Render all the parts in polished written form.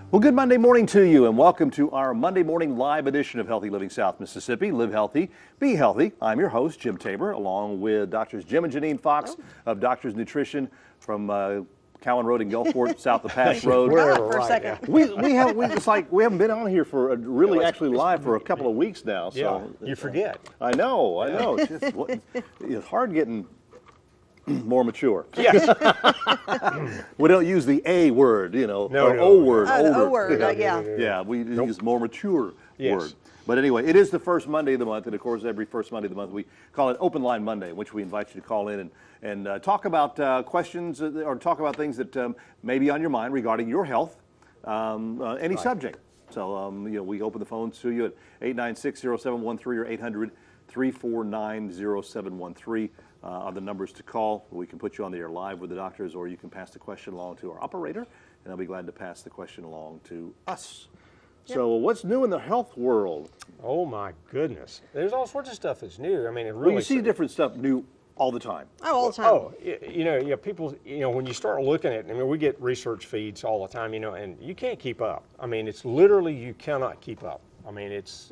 Well, good Monday morning to you, and welcome to our Monday morning live edition of Healthy Living South Mississippi. Live healthy, be healthy. I'm your host, Jim Tabor, along with Doctors Jim and Janine Fox of Doctors Nutrition from Cowan Road in Gulfport, south of Pass Road. For a second. It's like we haven't been on here for actually live for a couple of weeks now. So you forget. I know. It's hard getting more mature. Yes. We don't use the A word, No, O word. The O word, yeah. Yeah, we use more mature word. But anyway, it is the first Monday of the month, and of course, every first Monday of the month, we call it Open Line Monday, in which we invite you to call in and talk about questions or talk about things that may be on your mind regarding your health, any subject. So, we open the phones to you at 896-0713 or 800-349-0713 are the numbers to call. We can put you on the air live with the doctors, or you can pass the question along to our operator, and I'll be glad to pass the question along to us. Yep. So what's new in the health world? Oh my goodness. There's all sorts of stuff that's new. I mean, it really. You see different stuff new all the time. Oh, all the time. Oh, people, when you start looking at it, I mean, we get research feeds all the time, and you can't keep up. I mean, it's literally, you cannot keep up. I mean, it's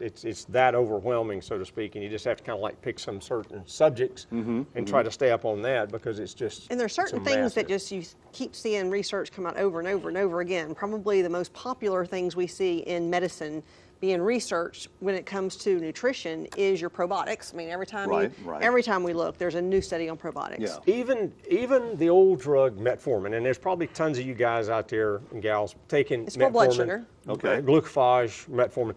that overwhelming, so to speak, and you just have to kind of like pick some certain subjects and try to stay up on that, because it's just. And there's certain things that just you keep seeing research come out over and over and over again. Probably the most popular things we see in medicine being researched when it comes to nutrition is your probiotics. I mean, every time we look, there's a new study on probiotics. Yeah. Even the old drug metformin, and there's probably tons of you guys out there and gals taking it's for blood sugar. Okay. Glucophage, metformin.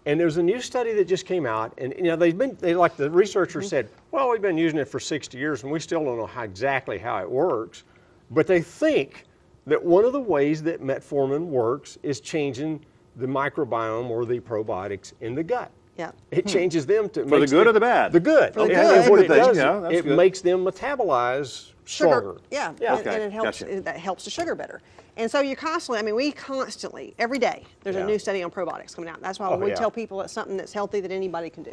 And there's a new study that just came out, and the researchers said, well, we've been using it for 60 years and we still don't know exactly how it works. But they think that one of the ways that metformin works is changing the microbiome or the probiotics in the gut. Yeah. It changes them to for the good or the bad? The good. For the good. And what it does, it makes them metabolize stronger. Yeah. Okay. And it helps. That helps the sugar better. And so we constantly, every day, there's a new study on probiotics coming out. That's why we tell people it's something that's healthy that anybody can do.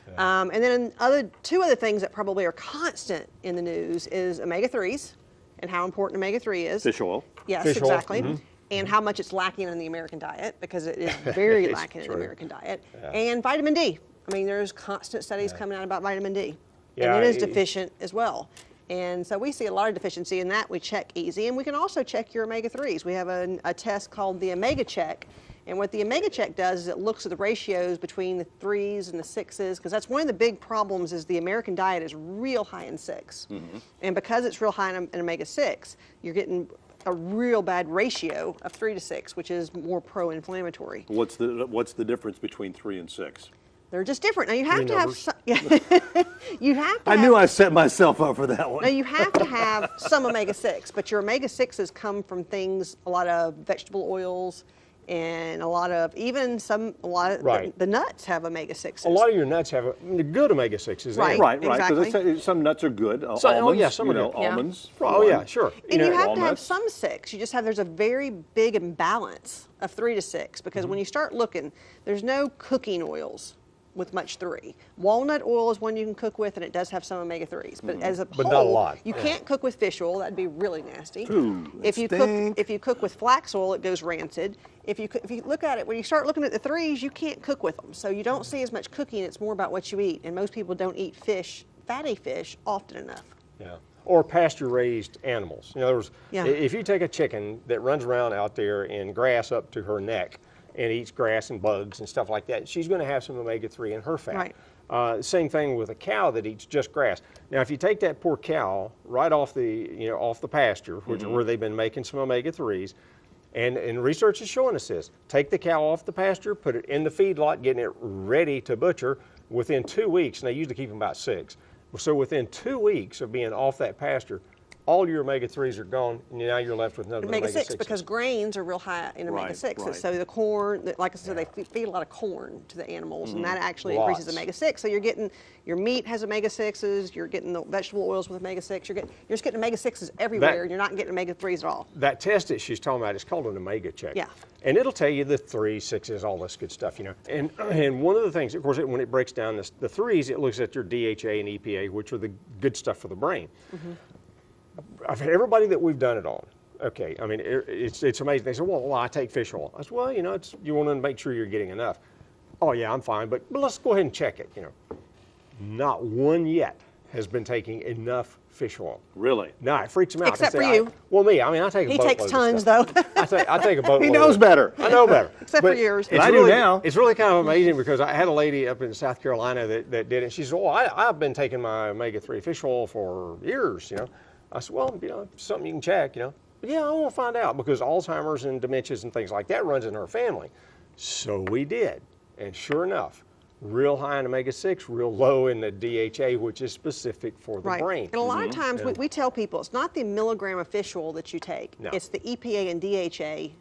Yeah. And then two other things that probably are constant in the news is omega-3s and how important omega-3 is. Fish oil. Yes, Fish exactly. oil. And how much it's lacking in the American diet, because it is very lacking in the American diet. Yeah. And vitamin D. I mean, there's constant studies coming out about vitamin D. Yeah, and it is deficient as well. And so we see a lot of deficiency in that. We check easy, and we can also check your omega-3s. We have a test called the Omega Check, and what the Omega Check does is it looks at the ratios between the 3s and the 6s, because that's one of the big problems is the American diet is real high in 6. And because it's real high in omega-6, you're getting a real bad ratio of 3 to 6, which is more pro-inflammatory. What's the difference between 3 and 6? They're just different. Now you have to have some, I knew I set myself up for that one. Now you have to have some omega-6, but your omega-6s come from things, a lot of vegetable oils, and a lot of the nuts have omega-6s. A lot of your nuts have the good omega-6s. Right. Because Exactly. Some nuts are good. Almonds, some are good. Almonds. Oh yeah, sure. And you have to have some 6. There's a very big imbalance of 3 to 6, because when you start looking, there's no cooking oils with much 3. Walnut oil is one you can cook with, and it does have some omega-3s. But as a whole, not a lot. You can't cook with fish oil. That'd be really nasty. Ooh, if you cook with flax oil, it goes rancid. If you look at it, when you start looking at the 3s, you can't cook with them. So you don't see as much cooking. It's more about what you eat. And most people don't eat fatty fish, often enough. Yeah. Or pasture-raised animals. In other words, if you take a chicken that runs around out there in grass up to her neck, and eats grass and bugs and stuff like that, she's going to have some omega-3 in her fat. Right. Same thing with a cow that eats just grass. Now, if you take that poor cow right off the pasture, which where they've been making some omega-3s, and research is showing us this: take the cow off the pasture, put it in the feedlot, getting it ready to butcher. Within 2 weeks, and they usually keep them about 6. So within 2 weeks of being off that pasture, all your omega-3s are gone, and now you're left with none of the omega-6s. Because grains are real high in omega-6s. Right. So the corn, like I said, they feed a lot of corn to the animals, and that actually increases omega-6. So you're getting, your meat has omega-6s, you're getting the vegetable oils with omega-6, you're just getting omega-6s everywhere, and you're not getting omega-3s at all. That test that she's talking about is called an Omega Check. Yeah. And it'll tell you the 3s, 6s, all this good stuff, And one of the things, of course, when it breaks down the 3s, it looks at your DHA and EPA, which are the good stuff for the brain. I've had everybody that we've done it on, Okay, I mean, it's amazing. They said, well, I take fish oil. I said, well, you know, you want to make sure you're getting enough. Oh, yeah, I'm fine, but let's go ahead and check it, you know. Not one yet has been taking enough fish oil. Really? No, it freaks them out. Except for you. Well, me, I mean, I take a boatload. He takes tons, though. I take a boatload. He knows better. I know better. Except for yours. It's I really, do now. It's really kind of amazing because I had a lady up in South Carolina that did it. She said, well, I've been taking my omega-3 fish oil for years, you know. I said, well, you know, something you can check, you know. But yeah, I want to find out because Alzheimer's and dementias and things like that runs in her family. So we did. And sure enough, real high in omega-6, real low in the DHA, which is specific for the brain. And a lot of times we tell people it's not the milligram of fish oil that you take. No. It's the EPA and DHA.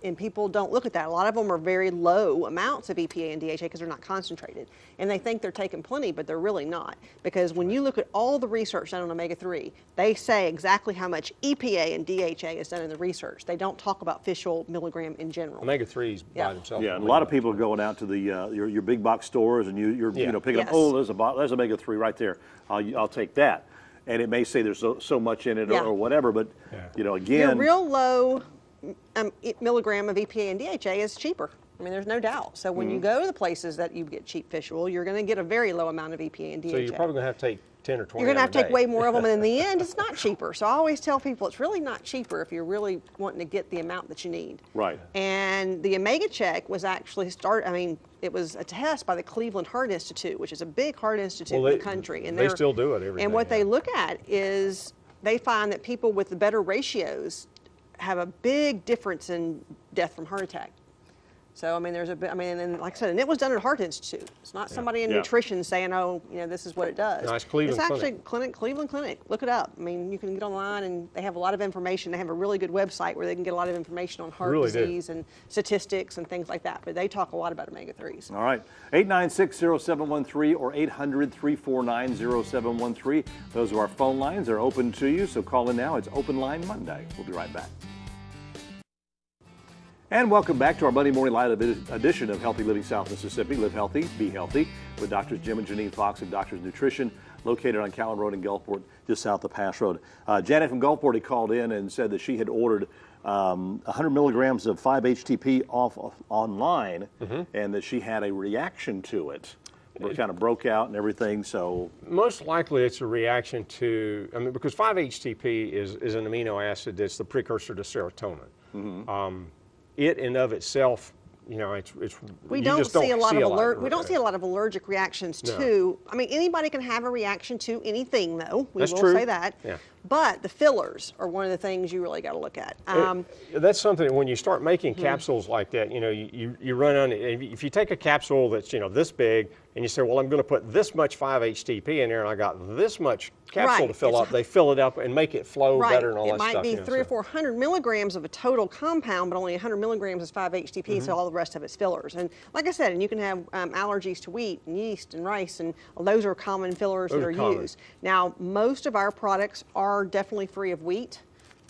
And people don't look at that. A lot of them are very low amounts of EPA and DHA because they're not concentrated. And they think they're taking plenty, but they're really not. Because when you look at all the research done on omega-3, they say exactly how much EPA and DHA is done in the research. They don't talk about fish oil milligram in general. Omega-3s by themselves. Yeah, and a lot of people are going out to the your big box stores and you're you know picking up, oh, there's omega-3 right there. I'll take that. And it may say there's so much in it or whatever, but you know, again, your real low milligram of EPA and DHA is cheaper. I mean, there's no doubt. So when you go to the places that you get cheap fish oil, you're going to get a very low amount of EPA and DHA. So you're probably going to have to take 10 or 20 You're going to have to take day. way more of them, and in the end, it's not cheaper. So I always tell people it's really not cheaper if you're really wanting to get the amount that you need. Right. And the Omega Check was actually it was a test by the Cleveland Heart Institute, which is a big heart institute in the country. And they still do it every day. And what they look at is they find that people with the better ratios have a big difference in death from heart attack. So, I mean, and like I said, and it was done at Heart Institute. It's not somebody in nutrition saying, oh, you know, this is what it does. No, it's Cleveland Cleveland Clinic. Look it up. I mean, you can get online and they have a lot of information. They have a really good website where they can get a lot of information on heart disease and statistics and things like that. But they talk a lot about omega-3s. All right. 896-0713 or 800-349-0713. Those are our phone lines. They're open to you, so call in now. It's Open Line Monday. We'll be right back. And welcome back to our Monday Morning Live edition of Healthy Living South Mississippi. Live healthy, be healthy, with Drs. Jim and Janine Fox of Doctors Nutrition, located on Callan Road in Gulfport, just south of Pass Road. Janet from Gulfport had called in and said that she had ordered 100 milligrams of 5-HTP online, and that she had a reaction to it. It kind of broke out and everything, so... Most likely it's a reaction to, I mean, because 5-HTP is an amino acid that's the precursor to serotonin. It in of itself, you know, we don't see a lot of allergic reactions to. I mean, anybody can have a reaction to anything, though. We will say that. Yeah. But the fillers are one of the things you really got to look at. That's something when you start making capsules like that. You know, you run on. If you take a capsule that's this big and you say, well, I'm going to put this much 5-HTP in there, and I got this much capsule to fill up. They fill it up and make it flow better and all that stuff. It might be 300 or 400 milligrams of a total compound, but only 100 milligrams is 5-HTP, so all the rest of it's fillers. And like I said, and you can have allergies to wheat and yeast and rice, and those are common fillers that are used. Now, most of our products are definitely free of wheat.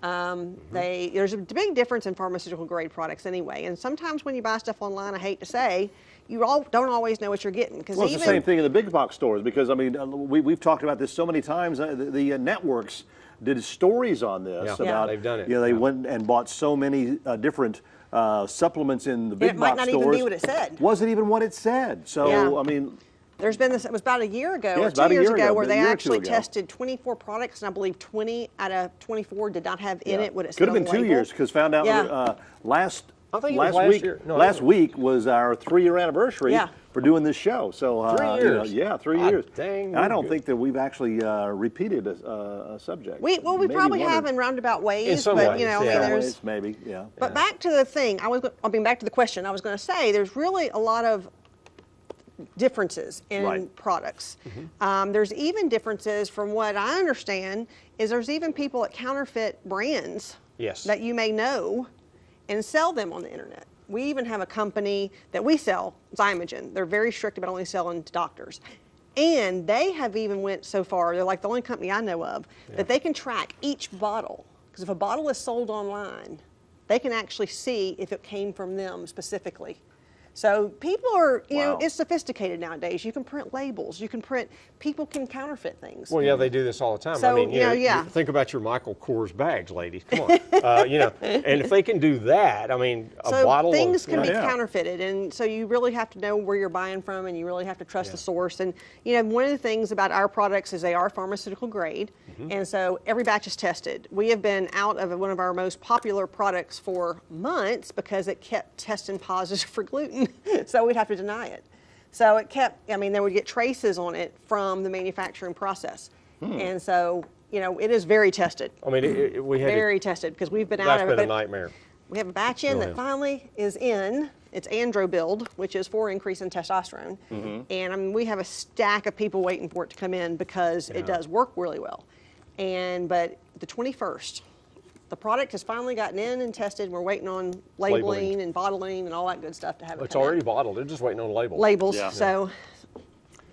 There's a big difference in pharmaceutical grade products anyway, and sometimes when you buy stuff online, I hate to say, you don't always know what you're getting. Well, it's the same thing in the big box stores, because I mean, we've talked about this so many times. The networks did stories on this about they've done it. You know, they went and bought so many different supplements in the big box stores. It might not even be what it said. Wasn't even what it said. So I mean. There's been this, it was about a year ago or 2 years ago where they actually tested 24 products, and I believe 20 out of 24 did not have in it what it said on the label. Could have been 2 years, because found out last week was our 3-year anniversary for doing this show. So 3 years. 3 years. Dang, I don't think that we've actually repeated a subject. We probably have in roundabout ways, in some but ways, you know, I mean, there's maybe, But back to the thing, back to the question. I was going to say there's really a lot of differences in products. There's even differences, from what I understand, is there's even people that counterfeit brands that you may know and sell them on the internet. We even have a company that we sell, Zymogen. They're very strict about only selling to doctors. And they have even went so far, they're like the only company I know of, that they can track each bottle. Because if a bottle is sold online, they can actually see if it came from them specifically. So people are, you know, it's sophisticated nowadays. You can print labels. You can print, people can counterfeit things. Well, yeah, they do this all the time. So, I mean, you know, yeah. think about your Michael Kors bags, ladies. Come on. You know, and if they can do that, I mean, a bottle of... things can be counterfeited, and so you really have to know where you're buying from, and you really have to trust the source. And, you know, one of the things about our products is they are pharmaceutical grade, and so every batch is tested. We have been out of one of our most popular products for months because it kept testing positive for gluten, so we'd have to deny it. So it kept, I mean, there would get traces on it from the manufacturing process. And so, you know, it is very tested. I mean, we had very tested because we've been out of it. That's been a nightmare. We have a batch in that finally is in. It's andro build, which is for increase in testosterone. And I mean, we have a stack of people waiting for it to come in because it does work really well. But the 21st, the product has finally gotten in and tested. We're waiting on labeling and bottling and all that good stuff to have it It's come already in. bottled. They're just waiting on labels. Labels. So,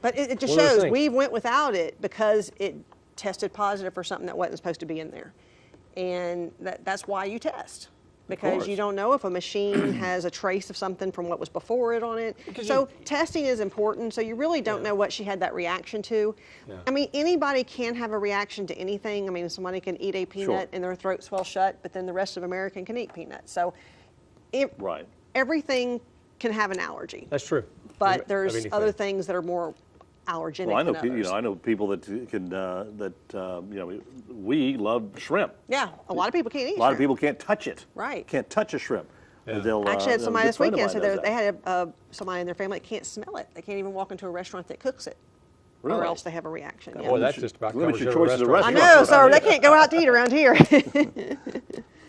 but it just shows we went without it because it tested positive for something that wasn't supposed to be in there. And that's why you test. Because you don't know if a machine has a trace of something from what was before it on it. So testing is important. So you really don't know what she had that reaction to. I mean, anybody can have a reaction to anything. I mean, somebody can eat a peanut and their throat swells shut, but then the rest of America can eat peanuts. So everything can have an allergy. That's true. But there's other things that are more allergenic. Well, I know, than others. I know people that can you know, we love shrimp. Yeah, a lot of people can't eat. A lot of people can't touch it. Right. Can't touch a shrimp. They'll, actually, I had somebody this weekend said they had somebody in their family that can't smell it. They can't even walk into a restaurant that cooks it, or else they have a reaction. Well, that's just about limit covers your every choices of restaurant. I know, so they can't go out to eat around here.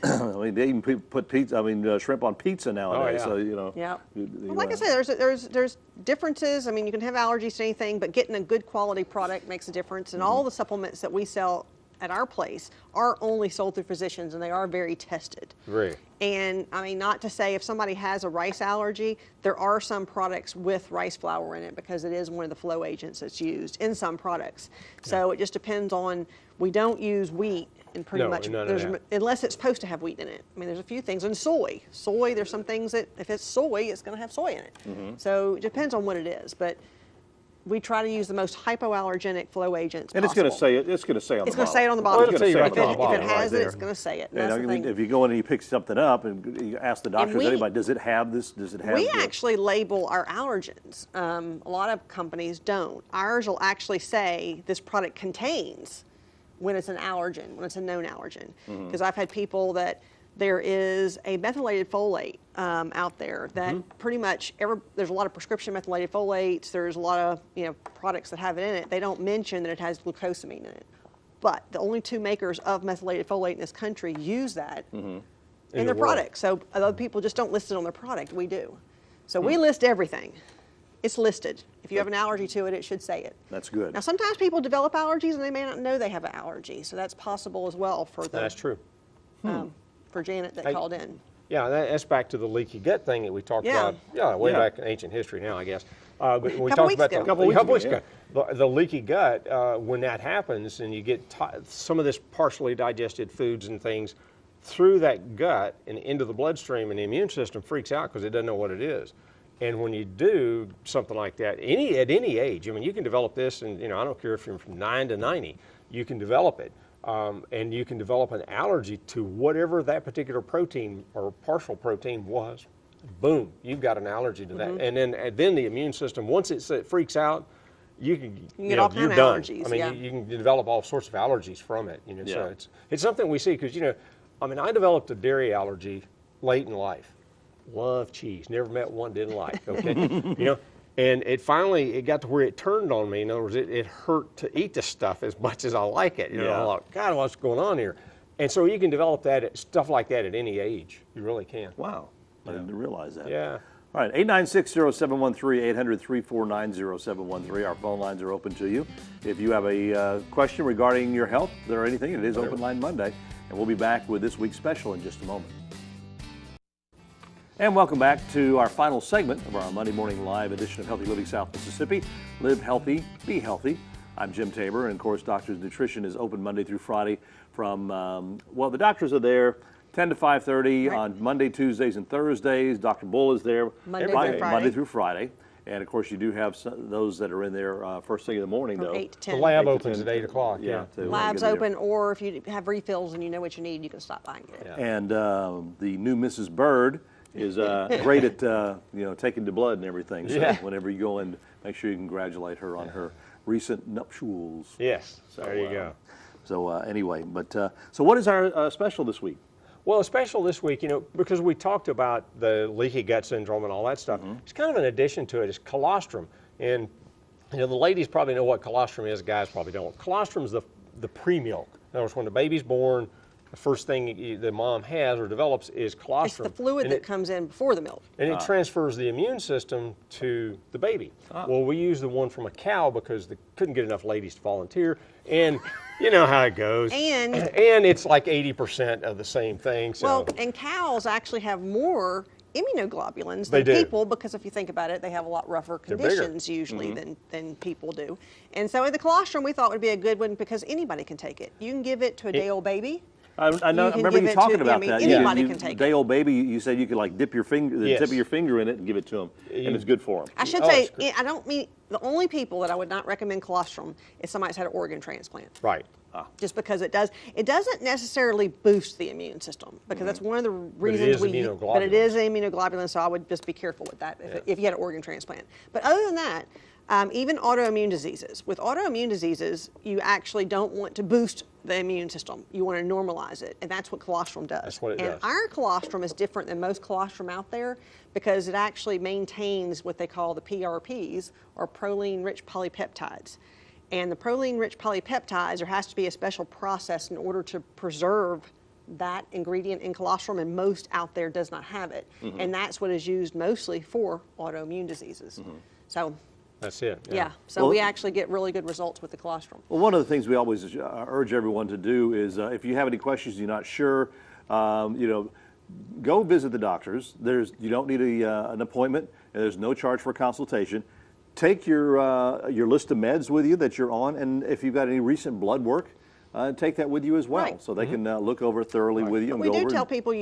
I mean, they even put pizza. I mean, shrimp on pizza nowadays. So you know. Yeah. Well, like I said, there's differences. I mean, you can have allergies to anything, but getting a good quality product makes a difference. And all the supplements that we sell at our place are only sold through physicians, and they are very tested. Right. And I mean, not to say if somebody has a rice allergy, there are some products with rice flour in it because it is one of the flow agents that's used in some products. So it just depends on. We don't use wheat. And pretty much, unless it's supposed to have wheat in it. I mean, there's a few things. And soy. Soy, there's some things that, if it's soy, it's going to have soy in it. So it depends on what it is. But we try to use the most hypoallergenic flow agents And possible. it's going to say it. It's going to say on the bottle. It's going to say it on the bottle. Well, it'll tell you about the bottle If it has right it, it's going to say it. And That's the thing. if you go in and you pick something up and you ask the doctor, anybody, does it have this? Does it have? We actually label our allergens. A lot of companies don't. Ours will actually say this product contains when it's an allergen, when it's a known allergen. Because I've had people that there is a methylated folate out there that pretty much there's a lot of prescription methylated folates. There's a lot of products that have it in it. They don't mention that it has glucosamine in it. But the only two makers of methylated folate in this country use that in their product. So other people just don't list it on their product. We do. So we list everything. It's listed. If you have an allergy to it, it should say it. That's good. Now, sometimes people develop allergies and they may not know they have an allergy, so that's possible as well for the. That's true. For Janet that called in. Yeah, that's back to the leaky gut thing that we talked about. Yeah, way back in ancient history now, I guess. But we talked about a couple weeks ago. The leaky gut, when that happens, and you get some of this partially digested foods and things through that gut and into the bloodstream, and the immune system freaks out because it doesn't know what it is. And when you do something like that, at any age, I mean, you can develop this, and I don't care if you're from 9 to 90, you can develop it, and you can develop an allergy to whatever that particular protein or partial protein was. Boom, you've got an allergy to that, and then the immune system, once it freaks out, you can get all kinds of done. allergies. I mean, you can develop all sorts of allergies from it. So it's something we see because I mean, I developed a dairy allergy late in life. Love cheese. Never met one didn't like. Okay, and it got to where it turned on me. In other words, it hurt to eat this stuff as much as I like it. I thought, God, what's going on here? And so you can develop stuff like that at any age. You really can. Wow, I didn't realize that. Yeah. All right, 896-0713, 800-349-0713. Our phone lines are open to you. If you have a question regarding your health or anything, it is Open Line Monday, and we'll be back with this week's special in just a moment. And welcome back to our final segment of our Monday morning live edition of Healthy Living South Mississippi. Live healthy, be healthy. I'm Jim Tabor, and of course, Doctor's Nutrition is open Monday through Friday from, the doctors are there 10 to 5:30 on Monday, Tuesdays, and Thursdays. Dr. Bull is there Monday through Friday. Monday through Friday. And of course, you do have those that are in there first thing in the morning, From though. 8 to 10. The lab 8 to opens 10. at 8 o'clock. Lab's open, or if you have refills and you know what you need, you can stop by and get it. Yeah. And the new Mrs. Bird is great at taking the blood and everything. So whenever you go in, make sure you congratulate her on her recent nuptials. Yes. So, there you go. So anyway, but so what is our special this week? Well, a special this week, because we talked about the leaky gut syndrome and all that stuff, it's kind of an addition to it. It's colostrum. And, the ladies probably know what colostrum is, guys probably don't. Colostrum is the pre-milk. In other words, when the baby's born, the first thing the mom has or develops is colostrum. It's the fluid that comes in before the milk. And it transfers the immune system to the baby. Well, we use the one from a cow because they couldn't get enough ladies to volunteer. And you know how it goes. And it's like 80% of the same thing. So. Well, and cows actually have more immunoglobulins They than do. people, because if you think about it, they have a lot rougher They're bigger. conditions usually than people do. And so the colostrum we thought would be a good one because anybody can take it. You can give it to a day-old baby. I know. I can remember give you it talking to- about I mean, that. anybody can take it. Day-old baby, you said you could like dip your finger, the Yes. tip of your finger in it and give it to them, and it's good for them. I should Oh, say, it's great. I don't mean, the only people that I would not recommend colostrum is somebody that's had an organ transplant. Right. Just because it doesn't necessarily boost the immune system, because that's one of the reasons is but it is immunoglobulin, so I would just be careful with that if you had an organ transplant. But other than that, even autoimmune diseases. With autoimmune diseases, you actually don't want to boost the immune system. You want to normalize it, and that's what colostrum does. That's what it and does. our colostrum is different than most colostrum out there because it actually maintains what they call the PRPs, or proline-rich polypeptides. And the proline-rich polypeptides, there has to be a special process in order to preserve that ingredient in colostrum, and most out there does not have it. And that's what is used mostly for autoimmune diseases. So, That's it. yeah. So we actually get really good results with the colostrum. Well, one of the things we always urge everyone to do is if you have any questions, you're not sure, go visit the doctors. You don't need an appointment, and there's no charge for consultation. Take your list of meds with you that you're on, and if you've got any recent blood work, take that with you as well, Right. so they can look over it thoroughly with you. But And we go do over tell and- people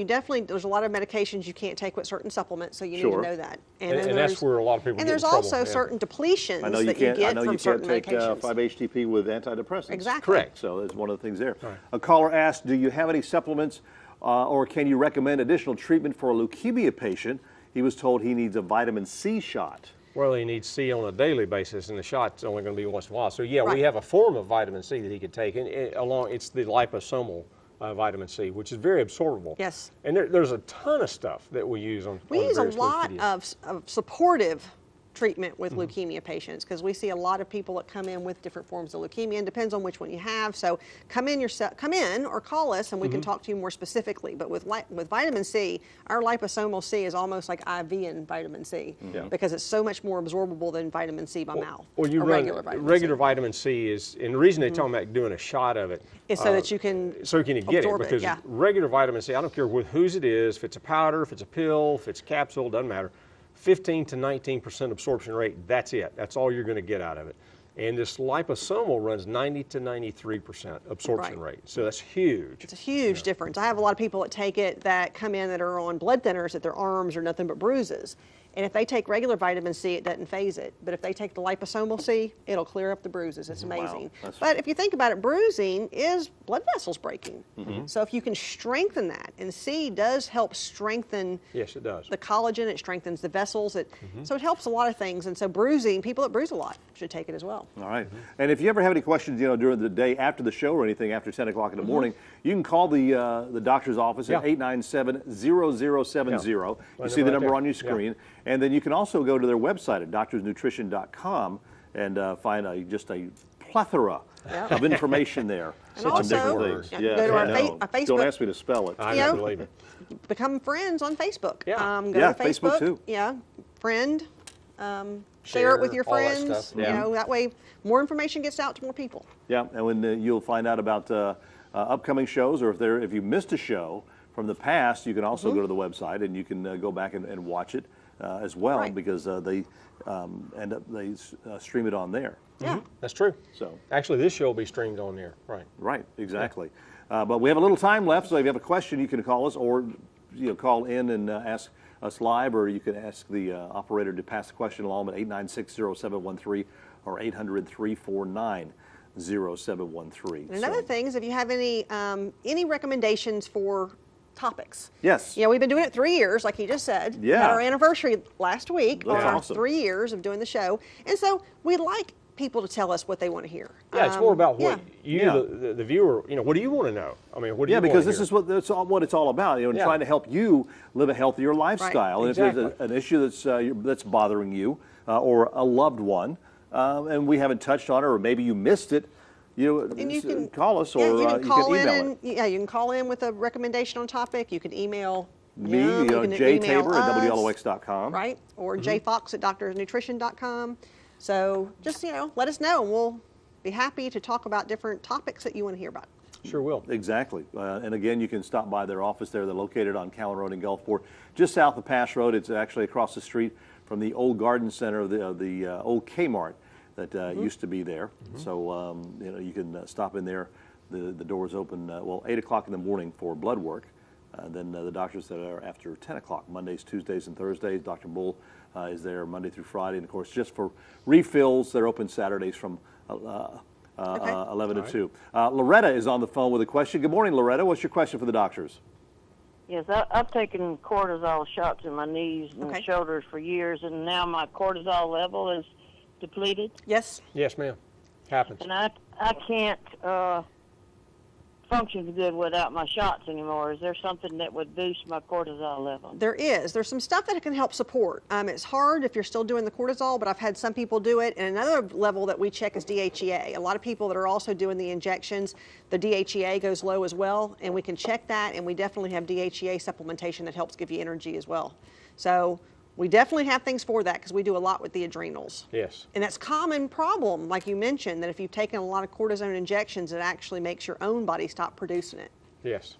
there's a lot of medications you can't take with certain supplements, so you need Sure. to know that. And then that's there's- where a lot of people And get in there's trouble, also yeah. certain depletions I know you that you can't. I get know from you certain can't take medications. 5-HTP with antidepressants. Exactly. Correct. So that's one of the things there. A caller asked, do you have any supplements or can you recommend additional treatment for a leukemia patient? He was told he needs a vitamin C shot. Well, he needs C on a daily basis, and the shot's only going to be once in a while. So, yeah, Right. we have a form of vitamin C that he could take, and it's the liposomal vitamin C, which is very absorbable. Yes. And there's a ton of stuff that we use on We use a various lot leukemias. of supportive treatment with leukemia patients, because we see a lot of people that come in with different forms of leukemia, and depends on which one you have. So come in or call us, and we can talk to you more specifically. But with vitamin C, our liposomal C is almost like IV in vitamin C, because it's so much more absorbable than vitamin C by mouth. Well, you or run regular vitamin C. vitamin C is, and the reason they're talking about doing a shot of it Is so that you can so you can get it, absorb because yeah. regular vitamin C, I don't care whose it is, if it's a powder, if it's a pill, if it's capsule, doesn't matter. 15 to 19% absorption rate, that's it. That's all you're going to get out of it. And this liposomal runs 90 to 93% absorption Right. rate. So that's huge. It's a huge difference. I have a lot of people that take it that come in that are on blood thinners, that their arms are nothing but bruises. And if they take regular vitamin C, it doesn't phase it. But if they take the liposomal C, it'll clear up the bruises. It's amazing. That's- But if you think about it, bruising is blood vessels breaking. So if you can strengthen that, and C does help strengthen Yes, it does. the collagen, it strengthens the vessels. So it helps a lot of things. And so bruising, people that bruise a lot should take it as well. All right. And if you ever have any questions, during the day after the show or anything after 10 o'clock in the morning, you can call the doctor's office at Yeah. 897-0070. You Right see the right number there. on your Yeah. screen. And then you can also go to their website at doctorsnutrition.com and find just a plethora Yeah. of information there. And on also, different things. you can go to I our know. our Facebook. Don't ask me to spell it. I You don't know, believe it. Become friends on Facebook. Yeah. Go Yeah, to Facebook too. Yeah, friend. Share it with your all that friends. stuff. Yeah. That way more information gets out to more people. Yeah, and when you'll find out about upcoming shows, or if you missed a show from the past, you can also go to the website and you can go back and watch it as well, Right. because they stream it on there. Yeah. That's true. So Actually, this show will be streamed on there. Right. right, exactly. But we have a little time left, so if you have a question, you can call us or call in and ask us live, or you can ask the operator to pass the question along at 896-0713 or 800-349-0713. And another thing is if you have any recommendations for topics. Yes. We've been doing it 3 years, like you just said. Yeah. We had our anniversary last week, That's our awesome. 3 years of doing the show. And so we'd like people to tell us what they want to hear. Yeah, it's more about what yeah. the viewer, what do you want to know? I mean, what do you want to because hear? this is what it's all about, and trying to help you live a healthier lifestyle. Right. And if there's an issue that's bothering you or a loved one, and we haven't touched on it, or maybe you missed it, and you can call us, or you can call email in it. you can call in with a recommendation on topic. You can email Me, you can Jay email Tabor at us, WLOX.com. right? Or jfox at doctorsnutrition.com. So just let us know, and we'll be happy to talk about different topics that you want to hear about. Sure will. Exactly. And again, you can stop by their office there. They're located on Callan Road in Gulfport, just south of Pass Road. It's actually across the street from the old garden center of the old Kmart that used to be there. So you can stop in there. The doors open 8 o'clock in the morning for blood work. Then the doctors that are after 10 o'clock, Mondays, Tuesdays, and Thursdays. Dr. Bull is there Monday through Friday. And, of course, just for refills, they're open Saturdays from 11 to 2. Loretta is on the phone with a question. Good morning, Loretta. What's your question for the doctors? Yes, I've taken cortisol shots in my knees and shoulders for years, and now my cortisol level is depleted. Yes. Yes, ma'am. Happens. And I can't function good without my shots anymore. Is there something that would boost my cortisol level? There is. There's some stuff that can help support. It's hard if you're still doing the cortisol, but I've had some people do it. And another level that we check is DHEA. A lot of people that are also doing the injections, the DHEA goes low as well, and we can check that, and we definitely have DHEA supplementation that helps give you energy as well. So we definitely have things for that because we do a lot with the adrenals. Yes. And that's a common problem, like you mentioned, that if you've taken a lot of cortisone injections, it actually makes your own body stop producing it. Yes.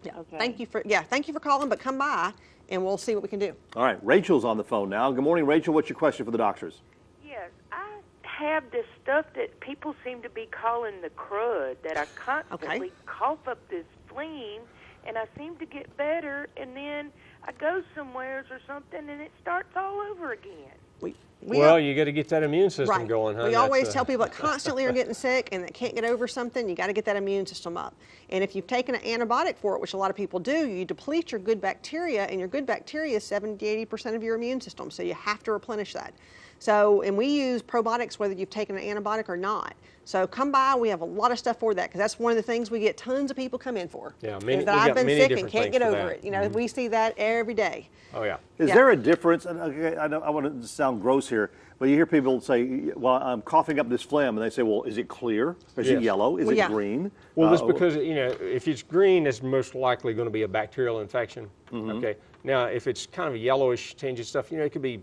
Yeah. Okay. Thank you for calling, but come by and we'll see what we can do. All right, Rachel's on the phone now. Good morning, Rachel. What's your question for the doctors? Yes, I have this stuff that people seem to be calling the crud, that I constantly cough up this phlegm, and I seem to get better, and then I go somewhere or something, and it starts all over again. You got to get that immune system going, huh? We always tell people that constantly are getting sick and that can't get over something, you got to get that immune system up. And if you've taken an antibiotic for it, which a lot of people do, you deplete your good bacteria, and your good bacteria is 70 to 80% of your immune system, so you have to replenish that. So, and we use probiotics whether you've taken an antibiotic or not. So come by, we have a lot of stuff for that, because that's one of the things we get tons of people come in for. Yeah, is that I've been sick and can't get over it. We see that every day. Oh, yeah. Is there a difference? And I want to sound gross here, but you hear people say, well, I'm coughing up this phlegm, and they say, well, is it clear? Is it yellow? Is it green? Well, that's because, if it's green, it's most likely going to be a bacterial infection. Okay. Now, if it's kind of a yellowish tinge of stuff, it could be,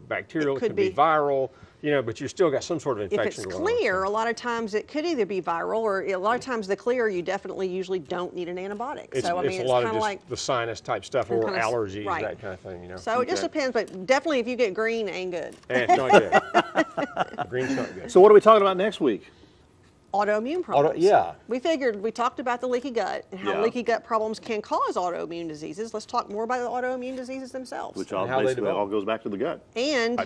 bacterial, it could be viral, but you still got some sort of infection going on. If it's clear, a lot of times it could either be viral, or a lot of times the clear, you definitely usually don't need an antibiotic. It's a lot of just the sinus type stuff, or allergies, that kind of thing. So it just depends, but definitely if you get green, it ain't good. It's not good. Green's not good. So what are we talking about next week? Autoimmune problems. Yeah. We talked about the leaky gut and how leaky gut problems can cause autoimmune diseases. Let's talk more about the autoimmune diseases themselves. Which basically all goes back to the gut. And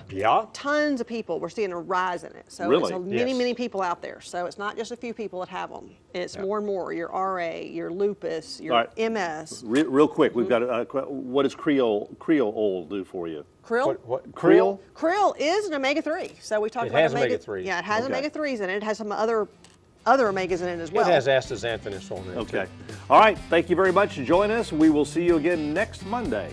tons of people, we're seeing a rise in it. So it's many people out there. So it's not just a few people that have them. It's more and more. Your RA, your lupus, your MS. Real quick, we've got what does Creole oil do for you? Krill? What? Krill? Krill is an omega-3. So we talked about omega-3. Yeah, it has omega-3s in it. It has some other omegas in it as well. It has astaxanthinus on it. Okay. All right. Thank you very much for joining us. We will see you again next Monday.